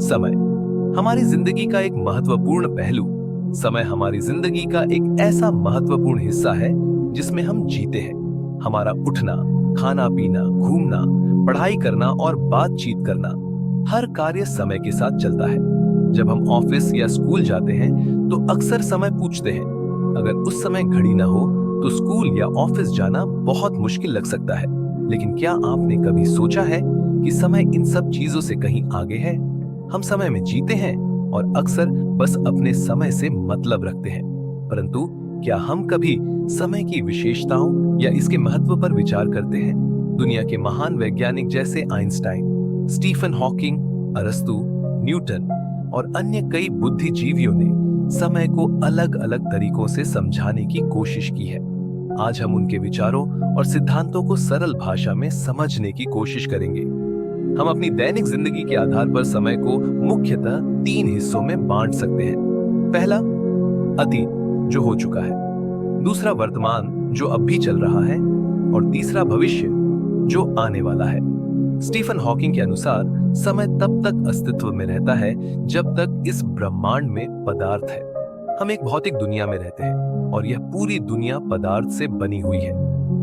समय हमारी जिंदगी का एक महत्वपूर्ण पहलू। समय हमारी जिंदगी का एक ऐसा महत्वपूर्ण हिस्सा है जिसमें हम जीते हैं। हमारा उठना, खाना पीना, घूमना, पढ़ाई करना और बातचीत करना, हर कार्य समय के साथ चलता है। जब हम ऑफिस या स्कूल जाते हैं तो अक्सर समय पूछते हैं। अगर उस समय घड़ी ना हो तो स्कूल या ऑफिस जाना बहुत मुश्किल लग सकता है। लेकिन क्या आपने कभी सोचा है कि समय इन सब चीजों से कहीं आगे है? हम समय में जीते हैं और अक्सर बस अपने समय से मतलब रखते हैं। परंतु क्या हम कभी समय की विशेषताओं या इसके महत्व पर विचार करते हैं? दुनिया के महान वैज्ञानिक जैसे आइंस्टाइन, स्टीफन हॉकिंग, अरस्तु, न्यूटन और अन्य कई बुद्धिजीवियों ने समय को अलग अलग तरीकों से समझाने की कोशिश की है। आज हम उनके विचारों और सिद्धांतों को सरल भाषा में समझने की कोशिश करेंगे। हम अपनी दैनिक जिंदगी के आधार पर समय को मुख्यतः 3 हिस्सों में बांट सकते हैं। पहला, अतीत जो हो चुका है। दूसरा, वर्तमान जो अब भी चल रहा है। और तीसरा, भविष्य जो आने वाला है। स्टीफन हॉकिंग के अनुसार समय तब तक अस्तित्व में रहता है जब तक इस ब्रह्मांड में पदार्थ है। हम एक भौतिक दुनिया में रहते हैं और यह पूरी दुनिया पदार्थ से बनी हुई है।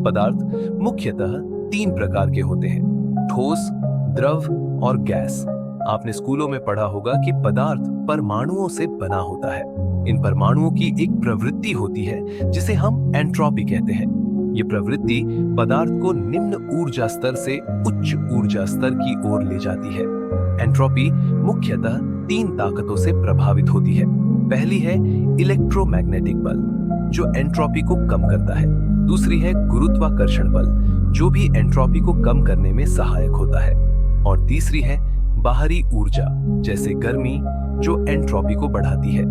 पदार्थ मुख्यतः 3 प्रकार के होते हैं: ठोस, द्रव और गैस। आपने स्कूलों में पढ़ा होगा कि पदार्थ परमाणुओं से बना होता है। इन परमाणुओं की एक प्रवृत्ति होती है जिसे हम एंट्रोपी कहते हैं। ये प्रवृत्ति पदार्थ को निम्न ऊर्जा स्तर से उच्च ऊर्जा स्तर की ओर ले जाती है। एंट्रोपी मुख्यतः 3 ताकतों से प्रभावित होती है। पहली है इलेक्ट्रोमैग्नेटिक बल जो एंट्रोपी को कम करता है। दूसरी है गुरुत्वाकर्षण बल जो भी एंट्रोपी को कम करने में सहायक होता है। और तीसरी है बाहरी ऊर्जा जैसे गर्मी जो एंट्रोपी को बढ़ाती है।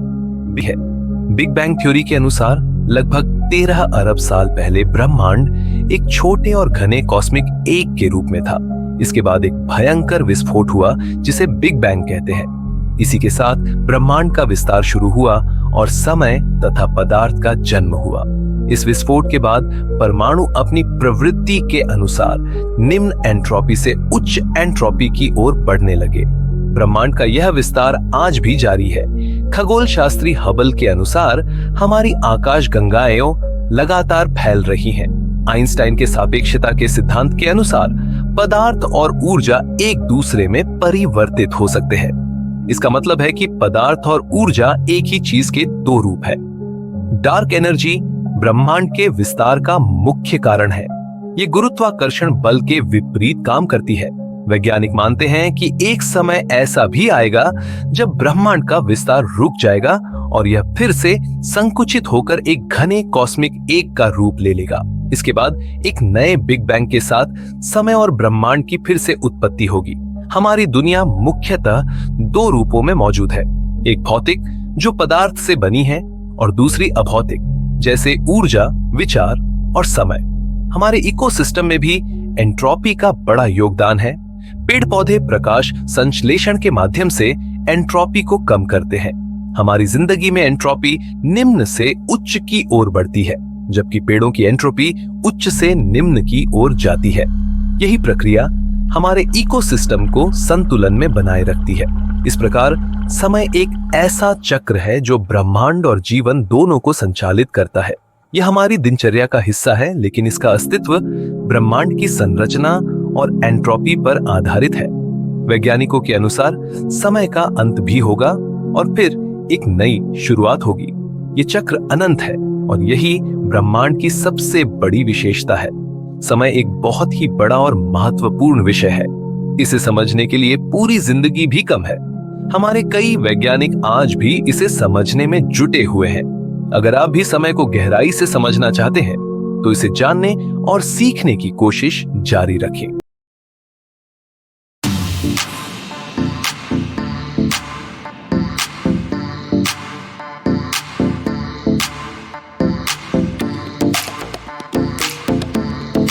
बिग बैंग थ्योरी के अनुसार लगभग 13 अरब साल पहले ब्रह्मांड एक छोटे और घने कॉस्मिक एग के रूप में था। इसके बाद एक भयंकर विस्फोट हुआ जिसे बिग बैंग कहते हैं। इसी के साथ ब्रह्मांड का विस्तार शुरू हुआ और समय तथा पदार्थ का जन्म हुआ। इस विस्फोट के बाद परमाणु अपनी प्रवृत्ति के अनुसार निम्न एंट्रोपी से उच्च एंट्रोपी की ओर बढ़ने लगे। ब्रह्मांड का यह विस्तार आज भी जारी है। खगोल शास्त्री हबल के अनुसार हमारी आकाश गंगाएं लगातार फैल रही हैं। आइंस्टाइन के सापेक्षता के सिद्धांत के अनुसार पदार्थ और ऊर्जा एक दूसरे में परिवर्तित हो सकते हैं। इसका मतलब है कि पदार्थ और ऊर्जा एक ही चीज के 2 रूप है। डार्क एनर्जी ब्रह्मांड के विस्तार का मुख्य कारण है। ये गुरुत्वाकर्षण बल के विपरीत काम करती है। वैज्ञानिक मानते हैं कि एक समय ऐसा भी आएगा जब ब्रह्मांड का विस्तार रुक जाएगा और यह फिर से संकुचित होकर एक घने कॉस्मिक एग का रूप ले लेगा। इसके बाद एक नए बिग बैंग के साथ समय और ब्रह्मांड की फिर से उत्पत्ति होगी। हमारी दुनिया मुख्यतः 2 रूपों में मौजूद है। एक भौतिक जो पदार्थ से बनी है और दूसरी अभौतिक जैसे ऊर्जा, विचार और समय। हमारे इकोसिस्टम में भी एंट्रोपी का बड़ा योगदान है। पेड़ पौधे प्रकाश संश्लेषण के माध्यम से एंट्रोपी को कम करते हैं। हमारी जिंदगी में एंट्रोपी निम्न से उच्च की ओर बढ़ती है जबकि पेड़ों की एंट्रोपी उच्च से निम्न की ओर जाती है। यही प्रक्रिया हमारे इकोसिस्टम को संतुलन में बनाए रखती है। इस प्रकार समय एक ऐसा चक्र है जो ब्रह्मांड और जीवन दोनों को संचालित करता है। यह हमारी दिनचर्या का हिस्सा है, लेकिन इसका अस्तित्व ब्रह्मांड की संरचना और एंट्रोपी पर आधारित है। वैज्ञानिकों के अनुसार समय का अंत भी होगा और फिर एक नई शुरुआत होगी। ये चक्र अनंत है और यही ब्रह्मांड की सबसे बड़ी विशेषता है। समय एक बहुत ही बड़ा और महत्वपूर्ण विषय है। इसे समझने के लिए पूरी जिंदगी भी कम है। हमारे कई वैज्ञानिक आज भी इसे समझने में जुटे हुए हैं। अगर आप भी समय को गहराई से समझना चाहते हैं तो इसे जानने और सीखने की कोशिश जारी रखें।